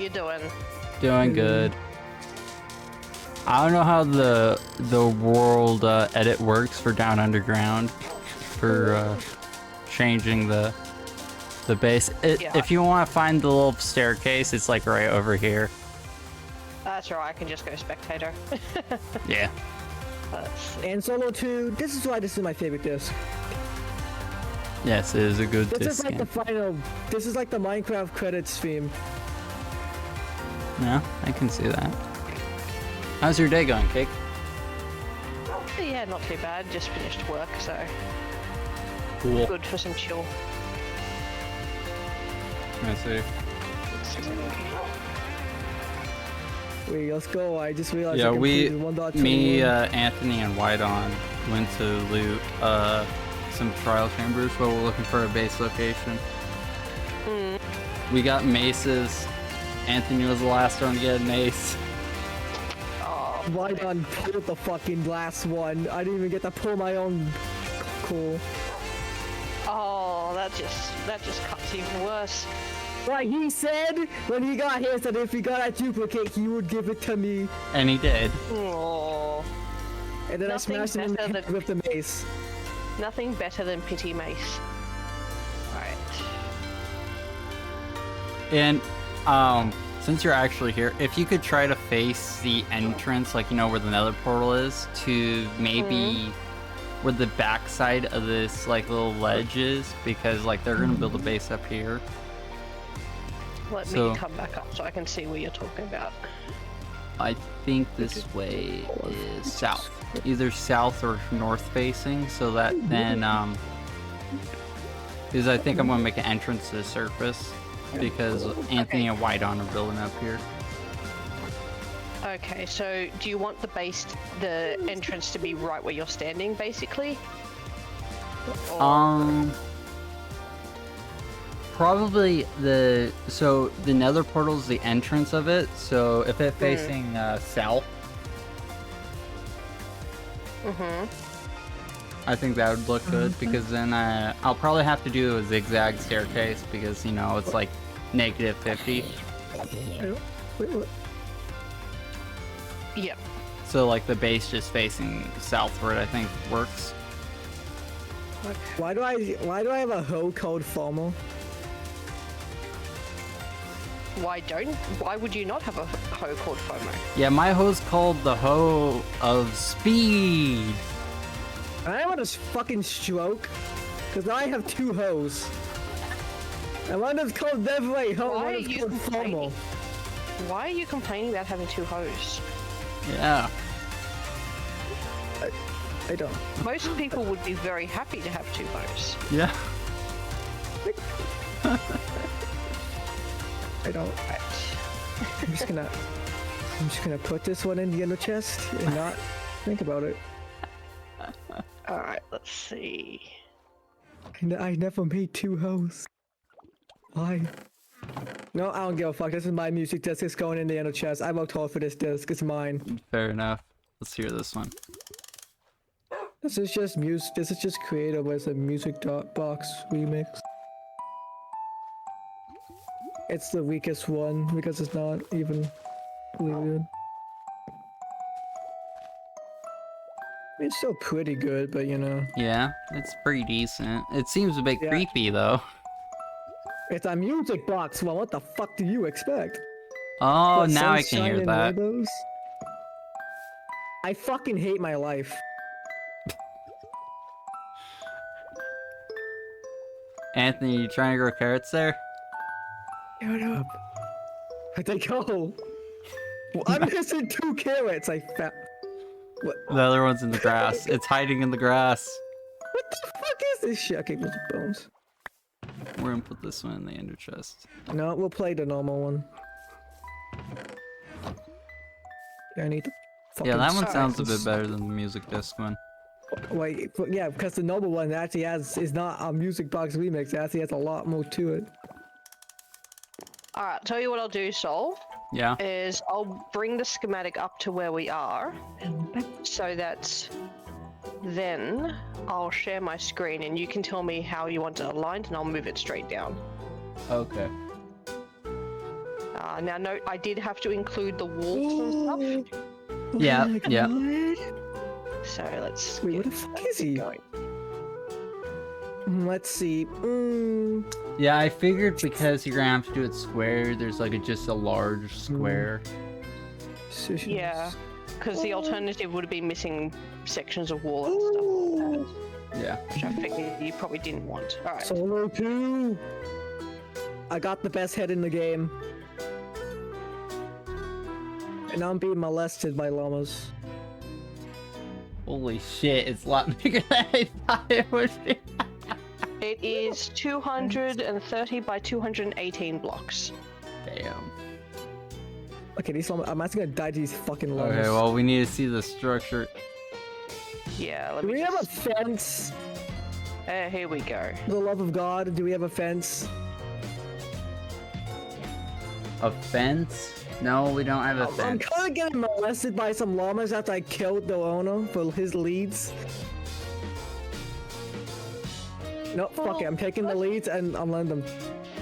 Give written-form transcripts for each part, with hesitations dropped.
you doing? Doing good. I don't know how the world edit works for Down Underground for changing the base. If you want to find the little staircase, it's like right over here. That's right, I can just go spectator. Yeah. And Solo 2, this is why this is my favorite disc. Yes, it is a good disc. This is like the final, this is like the Minecraft credits theme. Yeah, I can see that. How's your day going, Cake? Yeah, not too bad. Just finished work, so Cool. good for some chill. I see. Wait, let's go. I just realized Yeah, I completed 1.21. me, Anthony, and White On went to loot some trial chambers while we're looking for a base location. We got maces. Anthony was the last one to get a mace. Oh, Why done pulled the fucking last one? I didn't even get to pull my own. Cool. oh, that just cuts even worse. Like he said when he got his that if he got a duplicate, he would give it to me. And he did. Oh, And then Nothing I smashed him in the better head than- with the mace. nothing better than pity mace. Alright. And, since you're actually here, if you could try to face the entrance, like, you know, where the nether portal is, to maybe where the backside of this, like, little ledge is, because, like, they're gonna build a base up here. Let So- me come back up so I can see what you're talking about. I think this way is south. Either south or north facing, so that then, because I think I'm gonna make an entrance to the surface, because Anthony and White On are building up here. Okay, so do you want the entrance to be right where you're standing, basically? Or- Probably the nether portal's the entrance of it, so if it's facing south, I think that would look good, because then I'll probably have to do a zigzag staircase, because, you know, it's like -50. Wait, what? Yep. So like the base just facing southward, I think works. Why do I have a hoe called FOMO? Why would you not have a hoe called FOMO? Yeah, my hoe's called the hoe of speed. I want a fucking stroke, cause now I have two hoes. And one is called Devray Ho, Why one are is you called complaining? FOMO. Why are you complaining about having two hoes? Yeah. I don't. Most people would be very happy to have two hoes. Yeah. I don't. I'm just gonna put this one in the inner chest and not think about it. Alright, let's see. I never made two hoes. Why? No, I don't give a fuck. This is my music disc. It's going in the inner chest. I worked hard for this disc. It's mine. Fair enough. Let's hear this one. This is just music. This is just creative as a music box remix. It's the weakest one because it's not even really good. It's still pretty good, but you know. Yeah, it's pretty decent. It seems a bit Yeah. creepy though. It's a music box. Well, what the fuck do you expect? Oh, What, now I can sunshine hear and that. rainbows? I fucking hate my life. Anthony, you trying to grow carrots there? Shut up. Where'd they go? Well, I'm missing 2 carrots. What? The other one's in the grass. It's hiding in the grass. What the fuck is this shit? Okay, those are bones. We're gonna put this one in the ender chest. No, we'll play the normal one. Yeah, I need the fucking Yeah, that one sounds a bit spices. better than the music disc one. Wait, but yeah, because the normal one actually is not a music box remix. It actually has a lot more to it. Alright, tell you what I'll do, Sol, Yeah. is I'll bring the schematic up to where we are, so that then I'll share my screen and you can tell me how you want it aligned and I'll move it straight down. Okay. Now, note, I did have to include the walls and stuff. Yeah, Oh my yeah. God. So let's Wait, get what the fuck is he? going. Let's see. Yeah, I figured because you're gonna have to do it square, there's like just a large square. Positions. Yeah, because the alternative would have been missing sections of wall and stuff like that, Yeah. which I figured you probably didn't want. All right. Solo 2. I got the best head in the game. And I'm being molested by llamas. Holy shit, it's a lot bigger than I thought it would be. It is 230 by 218 blocks. Damn. Okay, these llamas. I'm actually gonna die to these fucking llamas. Okay, well, we need to see the structure. Yeah, let Do me we have a just... fence? Here we go. For the love of God, do we have a fence? A fence? No, we don't have a I'm fence. kind of getting molested by some llamas after I killed the owner for his leads. No, fuck it. I'm taking the leads and I'm letting them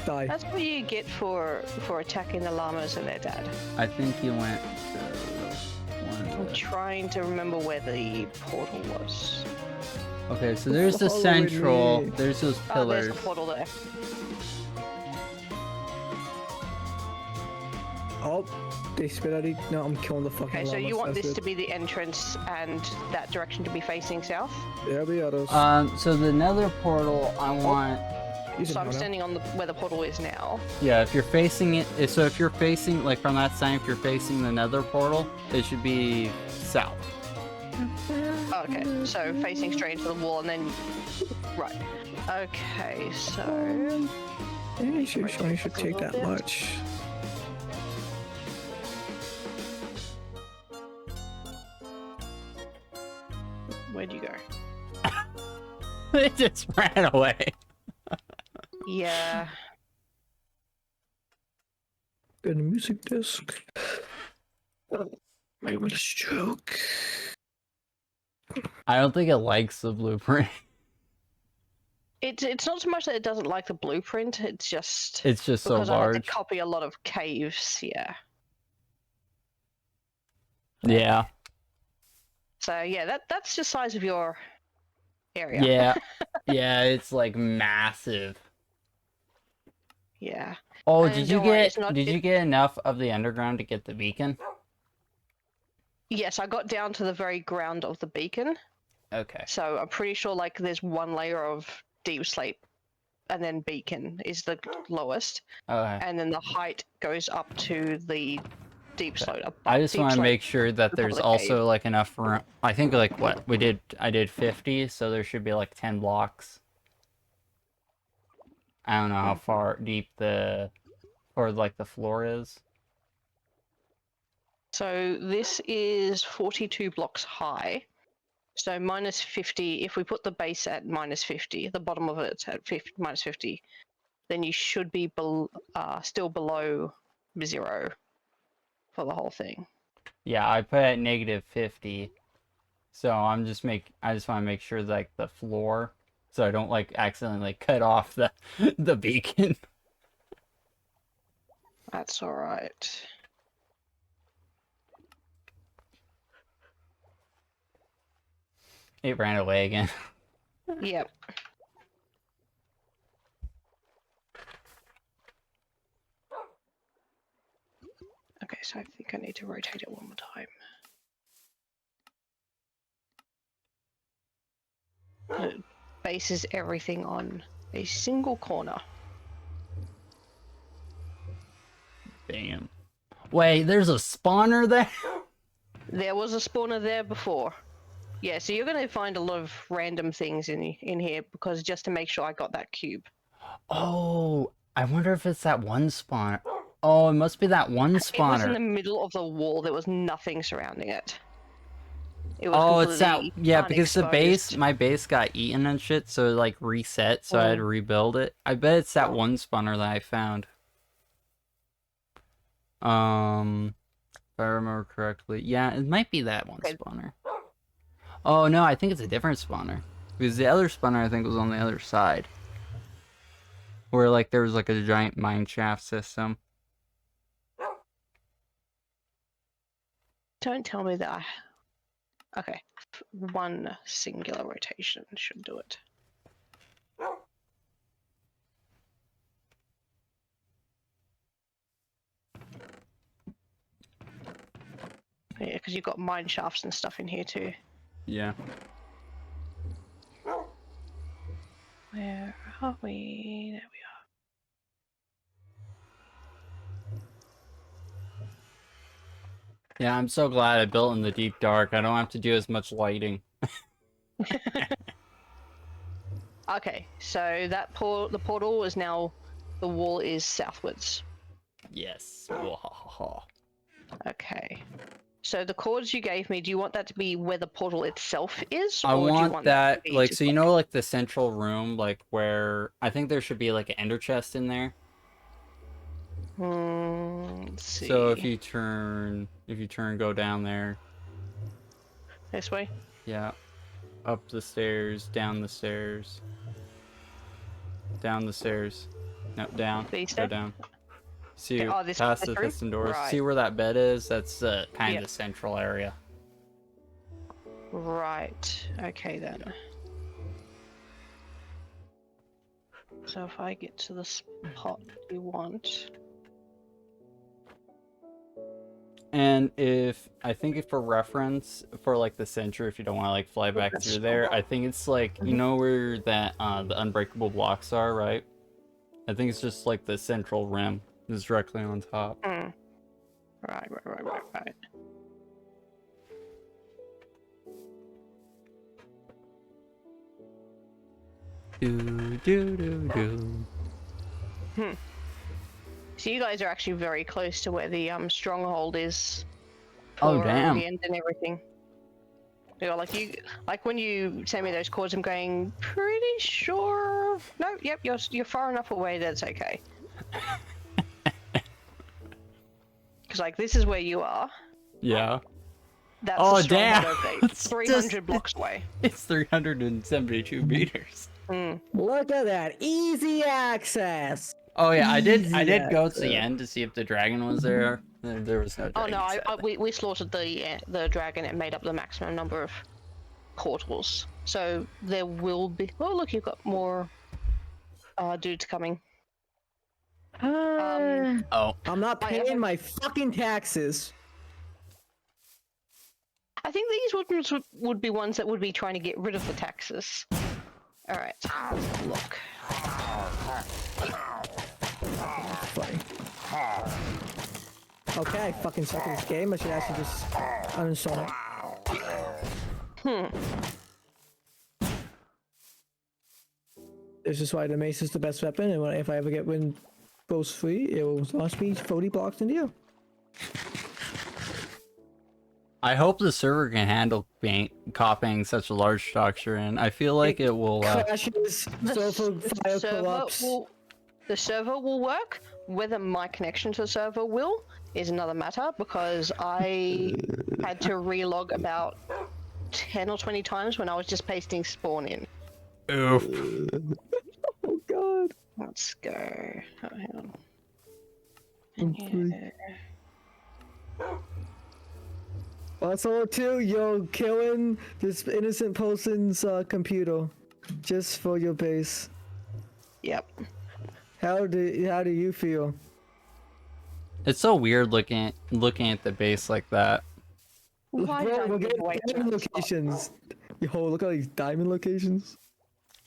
die. That's what you get for attacking the llamas and their dad. I think he went to I'm one. trying to remember where the portal was. Okay, so there's the Follow central. me. There's those Oh, there's pillars. the portal there. Oh, they spit at each. No, I'm killing the fucking Okay, llamas. so you want That's this it. to be the entrance and that direction to be facing south? There be others. So the nether portal, I want. So I'm standing on where the portal is now. Yeah, if you're facing it. So if you're facing, like from that side, if you're facing the nether portal, it should be south. Oh, okay, so facing straight into the wall and then... Right. Okay, so... Yeah, you should take that much. Where'd you go? It just ran away. Yeah. Got a music disc. My one stroke. I don't think it likes the blueprint. It's not so much that it doesn't like the blueprint, it's just... It's just so because I had large. to copy a lot of caves, yeah. Yeah. So yeah, that's the size of your area. Yeah. Yeah, it's like massive. Yeah. Oh, And did you don't worry, get it's not- did you get enough of the underground to get the beacon? Yes, I got down to the very ground of the beacon. Okay. So I'm pretty sure like there's one layer of deep slate and then beacon is the lowest. Okay. And then the height goes up to the deep slate. I just want to make sure that the there's public also cave. like enough room. I think like what I did 50, so there should be like 10 blocks. I don't know how far deep the floor is. So this is 42 blocks high. So minus 50, if we put the base at minus 50, the bottom of it's at minus 50, then you should be still below 0 for the whole thing. Yeah, I put at negative 50. So I just want to make sure like the floor, so I don't like accidentally like cut off the the beacon. That's all right. It ran away again. Yep. Okay, so I think I need to rotate it one more time. It bases everything on a single corner. Damn. Wait, there's a spawner there? There was a spawner there before. Yeah, so you're going to find a lot of random things in here because just to make sure I got that cube. Oh, I wonder if it's that one spawner. Oh, it must be that one It was in the spawner. middle of the wall. There was nothing surrounding it. It was Oh, it's that, completely yeah, because the base, unexposed. my base got eaten and shit, so it like reset, so I had to rebuild it. I bet it's that one spawner that I found. If I remember correctly. Yeah, it might be that one Okay. spawner. Oh, no, I think it's a different spawner. Because the other spawner, I think, was on the other side. Where, like, there was, like, a giant mine shaft system. Don't tell me that Okay. One singular rotation should do it. Yeah, because you've got mine shafts and stuff in here too. Yeah. Where are we? There we Yeah, I'm so glad I built in the deep dark. I don't have to do as much lighting. are. Okay, so that the portal is now, the wall is southwards. Yes. Okay. So the chords you gave me, do you want that to be where the portal itself is? I or do you want want that, to be like, just so you know, like the central room, like where I think there should be like an ender chest in there. Let's see. So if you turn, go down there. This way? Yeah. Up the stairs, down the stairs. Down the stairs. No, down. These Go stairs? down. See, Oh, this past the room? piston doors. Right. See where that bed is? That's kind Yep. of the central area. Right. Okay then. Yeah. So if I get to the spot you want. And I think if for reference, for like the center, if you don't want to like fly back through there, I think it's like, you know where that the unbreakable blocks are, right? I think it's just like the central rim is directly on top. Right. So you guys are actually very close to where the stronghold is. Oh damn! The end and everything. You know, like when you send me those chords, I'm going pretty sure. No, yep, you're far enough away that it's okay. Because like this is where you are. Yeah. That's oh the damn! Over 300 blocks away. It's 372 meters. Look at that, easy access. Oh yeah, I did go to the end to see if the dragon was there. There was no dragon. Oh no, we slaughtered the dragon and made up the maximum number of portals. So there will be. Oh look, you've got more dudes coming. Oh. I'm not paying my fucking taxes. I think these would be ones that would be trying to get rid of the taxes. All right, look. Funny. Okay, I fucking suck at this game. I should actually just uninstall it. This is why the mace is the best weapon, and if I ever get wind bows free, it will launch me 40 blocks in the air. I hope the server can handle copying such a large structure, and I feel like it will. Crashes, server fire collapse. The server will work. Whether my connection to the server will is another matter, because I had to relog about 10 or 20 times when I was just pasting spawn in. Oof. Oh god. Let's go. Oh, hang on. Also, too, you're killing this innocent person's computer just for your base. Yep. How do you feel? It's so weird looking at the base like that. Why Bro, we're did I getting diamond locations. Yo, look at all these diamond locations.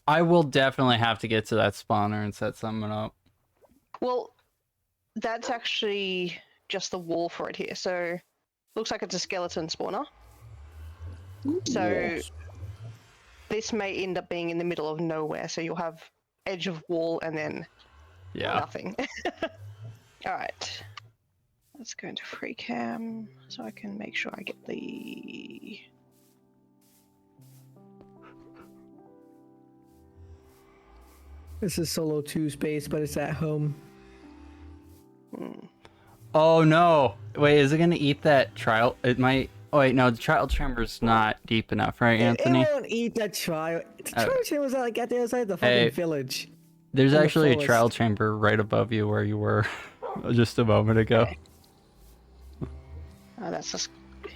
I will definitely have to get to that spawner and set something up. Well, that's actually just the wall for it here. So, looks like it's a skeleton spawner. So, Yes. this may end up being in the middle of nowhere. So you'll have edge of wall and then nothing. All right. Let's go into free cam so I can make sure I get the. This is solo 2 space, but it's at home. Oh no! Wait, is it gonna eat that trial? It might. Oh wait, no, the trial chamber's not deep enough, right, Anthony? It won't eat that trial. The trial chamber's like at the other side of the fucking village. There's actually a trial chamber right above you where you were just a moment ago. Okay. Oh, that's just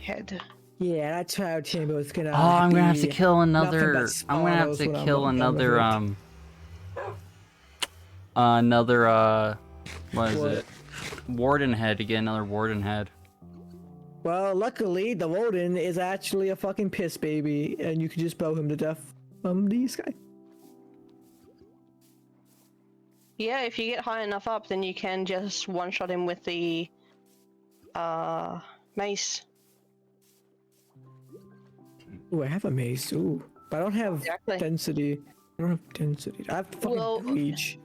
head. Yeah, that child chamber is gonna. Oh, I'm gonna have to be kill nothing another. but I'm gonna have spawnos to when I'm kill done with another. it. Another. What is What? it? Warden head to get another warden head. Well, luckily, the warden is actually a fucking piss baby, and you can just bow him to death from the sky. Yeah, if you get high enough up, then you can just one-shot him with the mace. Ooh, I have a mace. Ooh, but I don't have Exactly. density. I don't have density. I have fucking Well, reach.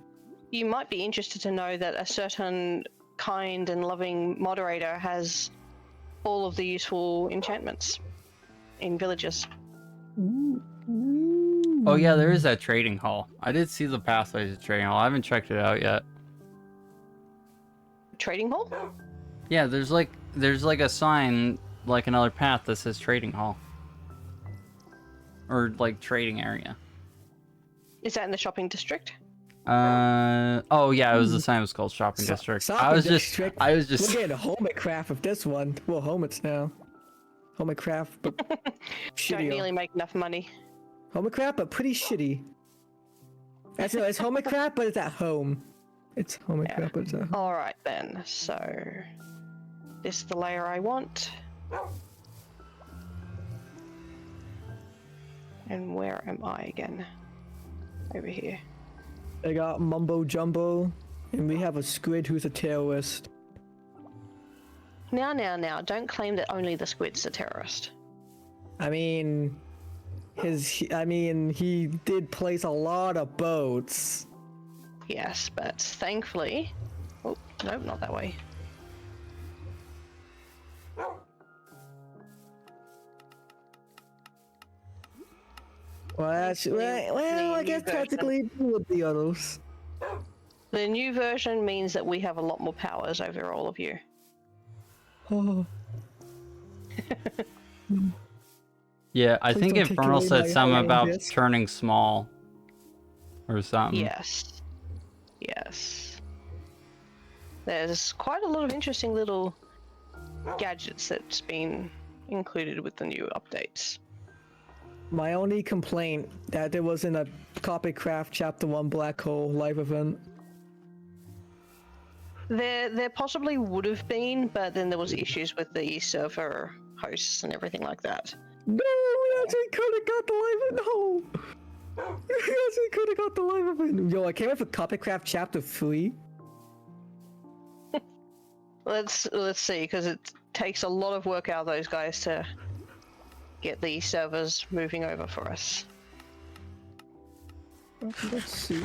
You might be interested to know that a certain kind and loving moderator has all of the useful enchantments in villages. Ooh. Oh yeah, there is that trading hall. I did see the pathway to the trading hall. I haven't checked it out yet. Trading hall? Yeah, there's like a sign, like another path that says trading hall. Or like trading area. Is that in the shopping district? Oh yeah, it was the sign. It was called shopping district. I was just We're getting a HomeCraft of this one. Well, HomeCraft now. HomeCraft, but Don't shitty. nearly make enough money. HomeCraft, but pretty shitty. That's no, it's HomeCraft, but it's at home. It's HomeCraft, but it's at home. Alright then, so this is the layer I want. And where am I again? Over here. I got Mumbo Jumbo, and we have a squid who's a terrorist. Now, don't claim that only the squid's a terrorist. I mean, he did place a lot of boats. Yes, but thankfully... Oh, nope, not that way. Well, actually, I guess technically two would be others. The new version means that we have a lot more powers over all of you. Oh. Yeah, I Please think don't take Infernal away said my something high-end about disc. turning small. Or something. Yes. Yes. There's quite a lot of interesting little gadgets that's been included with the new updates. My only complaint that there wasn't a CoppitCraft Chapter 1 Black Hole live event. There possibly would have been, but then there was issues with the server hosts and everything like that. No, we actually could have got the live event. No. We actually could have got the live event. Yo, I came up with CoppitCraft Chapter 3. Let's see, because it takes a lot of work out of those guys to get the servers moving over for us. Let's see.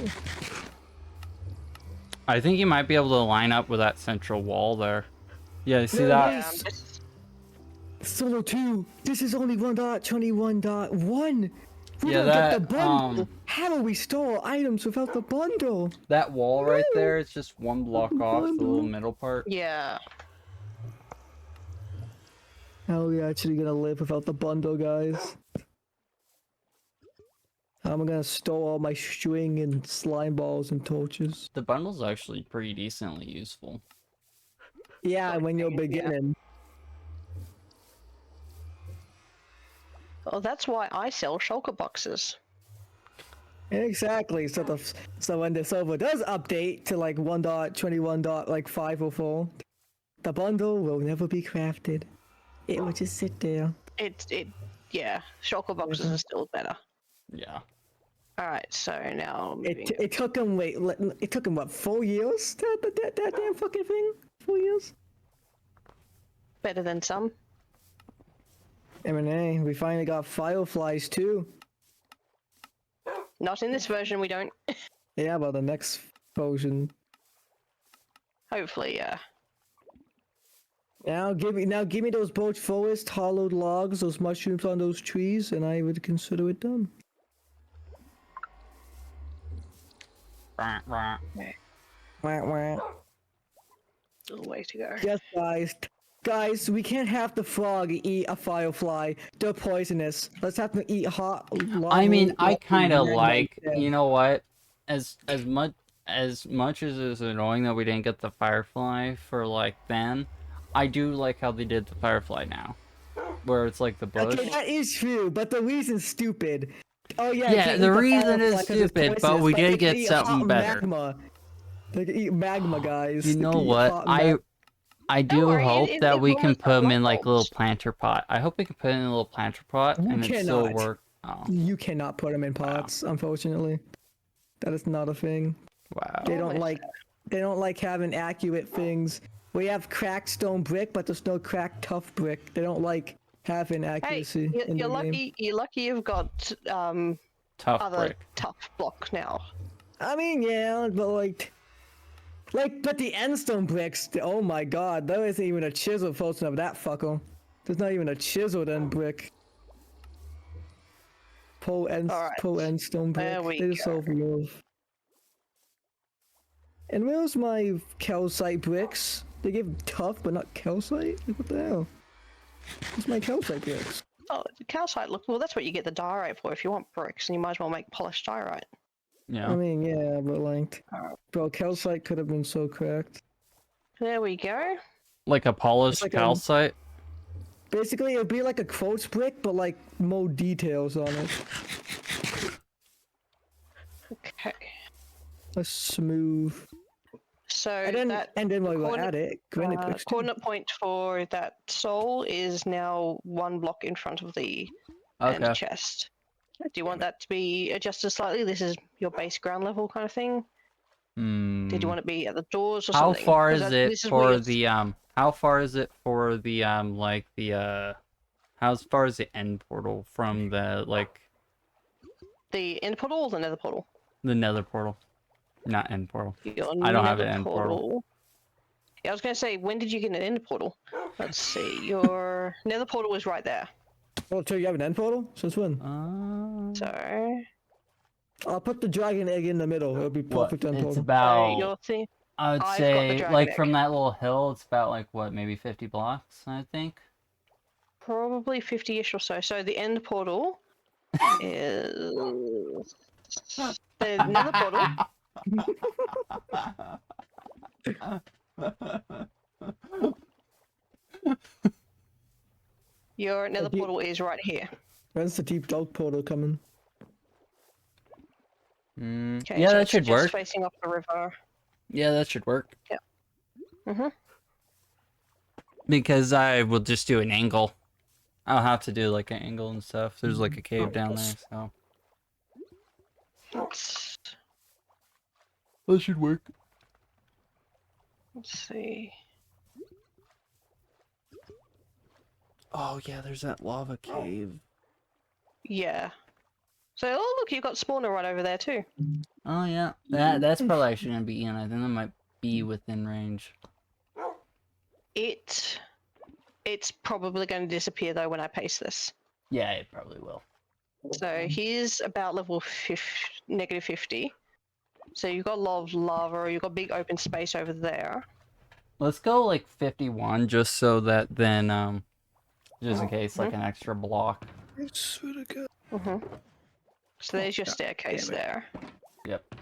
I think you might be able to line up with that central wall there. Yeah, you see No, that? Yeah, I'm just... Solo 2. This is only 1.21.1. We Yeah, don't that, get the bundle. How do we store items without the bundle? That wall right there, it's just one block off, the little middle part. Yeah. How are we actually gonna live without the bundle, guys? I'm gonna store all my string and slime balls and torches. The bundle's actually pretty decently useful. Yeah, when you're Yeah. beginning. Well, that's why I sell shulker boxes. Exactly. So when the server does update to like 1.21.504, the bundle will never be crafted. It will just sit there. Yeah, shulker boxes are still better. Yeah. Alright, so now moving It took him it took him what 4 years? That damn fucking thing. 4 years. better than some. M&A. We finally got fireflies too. Not in this version, we don't. Yeah, but the next version. Hopefully, yeah. Now give me those birch forest hollowed logs, those mushrooms on those trees, and I would consider it done. Rah, rah. Wah, wah. Still a way to go. Yes, guys, we can't have the frog eat a firefly. They're poisonous. Let's have them eat hot. I mean, I kind of magma like, instead. you know what? As much as it's annoying that we didn't get the firefly for like then, I do like how they did the firefly now. where it's like the bush. Okay, that is true, but the reason's stupid. Oh yeah, Yeah, you the eat reason firefly is 'cause it's stupid, but poisonous, we they did can get eat something hot better. Magma. They can eat magma, guys. You They know can eat what? hot I Don't do worry, hope that it we will can make put them in light like a little bulbs. planter pot. I hope we can put it in a little planter pot You and it still cannot. work. Oh, You cannot put them in pots, unfortunately. That is not a thing. They wow. don't like. They don't like having accurate things. We have cracked stone brick, but there's no cracked tough brick. They don't like having Hey, accuracy in you're the game. lucky. You're lucky you've got Tough other brick. tough block now. I mean, yeah, but but the endstone bricks. Oh my god, there isn't even a chisel close enough that fucker. There's not even a chiseled end brick. Pull Alright, endstone brick. there we They just go. overlove. And where's my calcite bricks? They give tough, but not calcite? Like, what the hell? Where's my calcite bricks? Oh, the calcite. Look, well, that's what you get the diorite for. If you want bricks, and you might as well make polished diorite. Yeah. I mean, yeah, but like, Alright. bro, calcite could have been so cracked. There we go. Like a polished like a- calcite. Basically, it'd be like a quartz brick, but like more details on it. Okay. A smooth. So And then while we're coordinate- at it, granite bricks too. coordinate point for that soul is now 1 block in front of the end Okay. chest. Do you want that to be adjusted slightly? This is your base ground level kind of thing. Did you want it to be at the doors or How something? far 'Cause is that- it this is where for your- the How far is it for the like the How far is the end portal from the like the end portal or the nether portal? the nether portal? Not end portal. Your I don't have nether an end portal. Yeah, I was gonna say, when did you get an end portal? Let's see. Your nether portal was right there. Oh, so you have an end portal? Since when? So, I'll put the dragon egg in the middle. It'll be What? perfect end It's portal. about your thing. I would I've got the say dragon like egg. from that little hill, it's about like what, maybe 50 blocks, I think. Probably 50-ish or so. So the end portal is the nether portal. Your nether Okay. portal is right here. When's the deep dark portal coming? Okay, Yeah, so that it's should just work. facing off the river. Yeah, that should work. Mhm. Because I will just do an angle. I'll have to do like an angle and stuff. There's like a cave down there, so Let's that should work. see. Oh yeah, there's that lava cave. Yeah. So, oh look, you've got spawner right over there too. Oh yeah, that's probably actually gonna be in. I think that might be within range. It's probably going to disappear though when I paste this. Yeah, it probably will. So here's about level negative 50. So you've got a lot of lava, you've got big open space over there. Let's go like 51, just so that then just in case like an extra block. I swear to God. So there's your staircase there. Yep.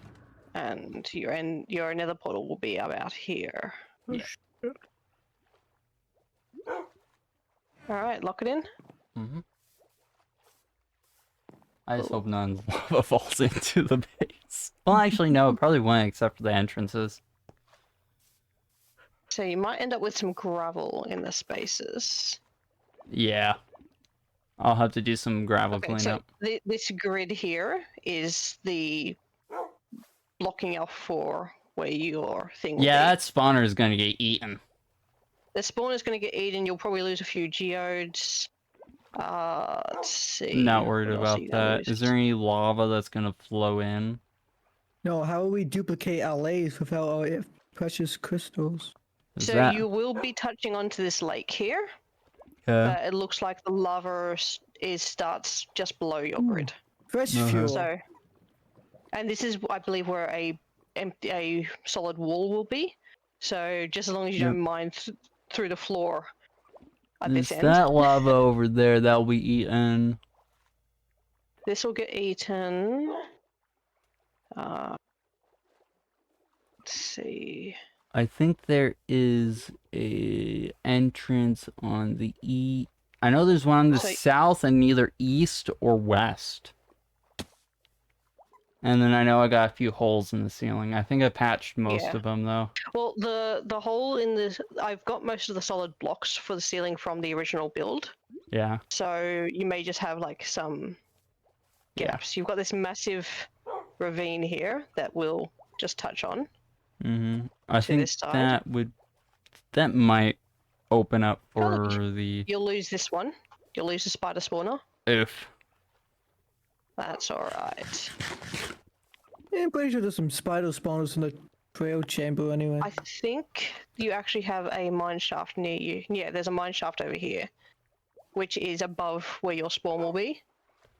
And your nether portal will be about here. Yeah. Alright, lock it in. I just hope none lava falls into the base. Well, actually, no, it probably won't, except for the entrances. So you might end up with some gravel in the spaces. Yeah. I'll have to do some gravel Okay, so cleanup. this grid here is the blocking off for where your thing will Yeah, be. that spawner is gonna get eaten. The spawner's going to get eaten, you'll probably lose a few geodes. Let's see. Not worried what else are about you gonna that. lose? Is there any lava that's gonna flow in? No, how will we duplicate LAs without our precious crystals? Is So that... you will be touching onto this lake here, Okay. but it looks like the lava starts just below your grid. Fresh Uh-huh. fuel. So, and this is, I believe, where a solid wall will be. So just as long as you don't mine through the floor at Is this end, that lava over there that'll be eaten? this will get eaten. Let's see. I think there is a entrance on the I know there's one on the So- south and neither east or west. And then I know I got a few holes in the ceiling. I think I patched most Yeah. of them though. Well, the hole in the I've got most of the solid blocks for the ceiling from the original build, Yeah. so you may just have like some Yeah. gaps. You've got this massive ravine here that we'll just touch on. I To think this side. that might open up Oh, look, for the You'll lose this one. You'll lose the spider spawner. oof. That's all right. Yeah, I'm pretty sure there's some spider spawners in the trail chamber anyway. I think you actually have a mine shaft near you. Yeah, there's a mine shaft over here, which is above where your spawn will be,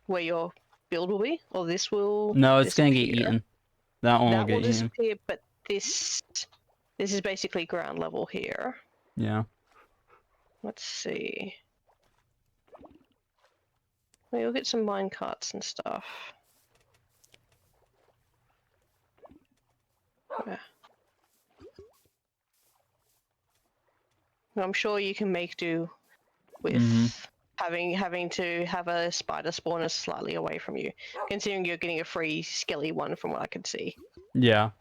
where your build will be, or this will. No, it's gonna get disappear. eaten. That one will That will get eaten. disappear, but this is basically ground level here. Yeah. Let's see. We'll get some mine carts and stuff. Yeah. I'm sure you can make do with having to have a spider spawner slightly away from you, considering you're getting a free skelly one from what I can see. Yeah.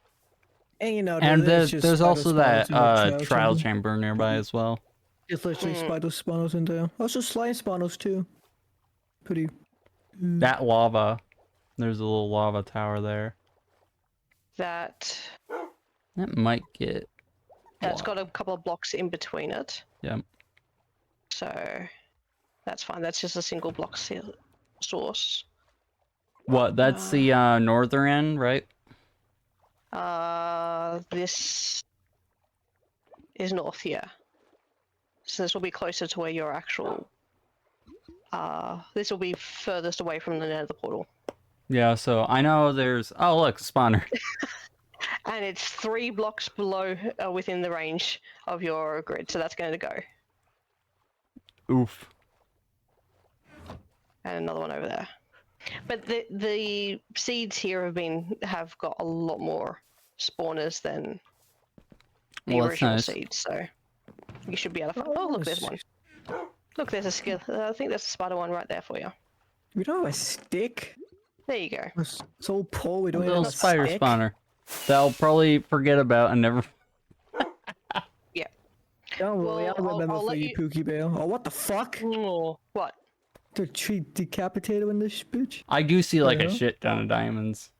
And you know, And there's just there's spider also spawners that in the trial chamber. chamber nearby as well. Just literally spider spawners in there. Also slime spawners too. Pretty. That lava. There's a little lava tower there. That That might get that's got a couple of blocks in between it, yeah. so that's fine. That's just a single block source. What? That's the northern end, right? This is north here, so this will be closer to where your actual. This will be furthest away from the nether portal. Yeah, so I know there's oh look, spawner. And it's 3 blocks below, within the range of your grid, so that's going to go. Oof. And another one over there. But the seeds here have got a lot more spawners than the Well, that's original nice. seeds, so you should be able to find. Oh, look, there's one. Look, there's a skill. I think there's a spider one right there for you. We don't have a stick. There you go. We're so poor we don't even Little have a spider stick. spawner. They'll probably forget about and never. Yeah. Don't worry, Well, I'll remember I'll for let you, you- Pookie Bale. Oh, what the fuck? Oh, what? The tree decapitated in this bitch? I do see like a Yeah. shit ton of diamonds.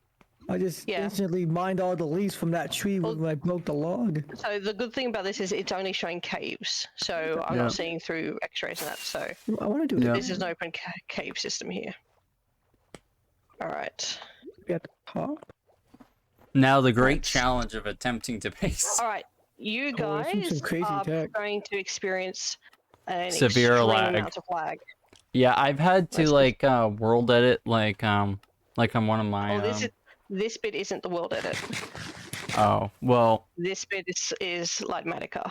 I just Yeah. instantly mined all the leaves from that tree when I broke the log. So the good thing about this is it's only showing caves, so I'm Yeah. not seeing through X-rays and that. So I want to do Yeah. it. this is an open cave system here. All right. At the top. Now the great That's- challenge of attempting to paste. All right. You Oh, this is some guys crazy are tech. going to experience an Severe extreme lag. amount of lag. Yeah, I've had to Let's like world edit like on one of my This bit isn't the world edit. oh well This bit is Lightmatica.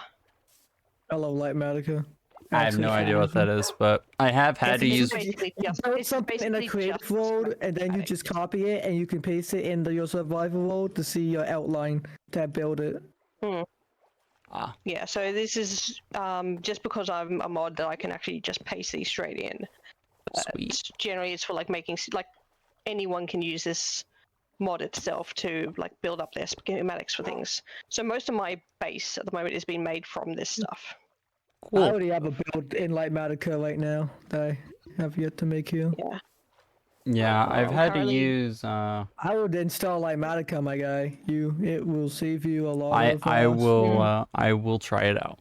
Hello, Lightmatica. I have no idea what that is, but I have had to It's use basically just Build it's something in a basically creative just world, and then you schematics. just copy it, and you can paste it into your survival world to see your outline to build it. Yeah, so this is just because I'm a mod that I can actually just paste these straight in. sweet. Generally, it's for like making like anyone can use this mod itself to like build up their schematics for things. So most of my base at the moment is being made from this stuff. I Cool. already have a build in Lightmatica right now that I have yet to make here. Yeah. Yeah, I've I'm had to currently- use I would install Lightmatica, my guy. It will save you a lot I of. I will try it out.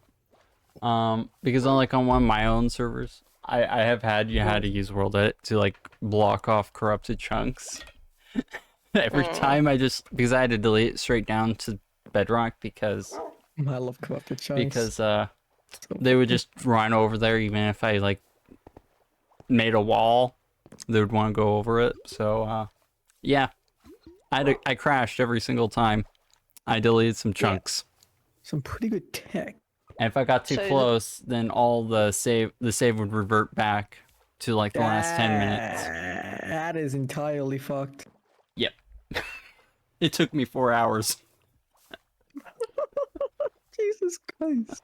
Because on like on one of my own servers, I have had to use world edit to like block off corrupted chunks. Every time because I had to delete it straight down to bedrock because I love corrupted chunks. they would just run over there even if I like made a wall, they would want to go over it. So yeah, I crashed every single time. I deleted some chunks. Some pretty good tech. And if I got too So close, then all the save would revert back to like the last 10 minutes. That is entirely fucked. Yep. It took me 4 hours. Jesus Christ.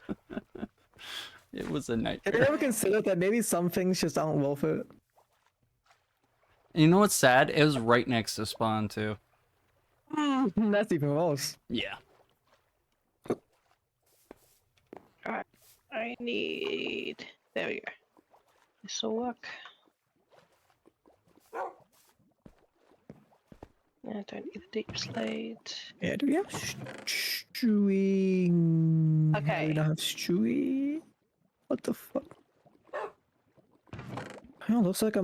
It was a Have you nightmare. ever considered that maybe some things just aren't worth it? You know what's sad? It was right next to spawn too. That's even worse. Yeah. Alright. I need. There we go. This will work. I don't need the deep slate. Yeah, do we have stewing? No, Okay. we don't have stewie. What the fuck? Oh, looks like I'm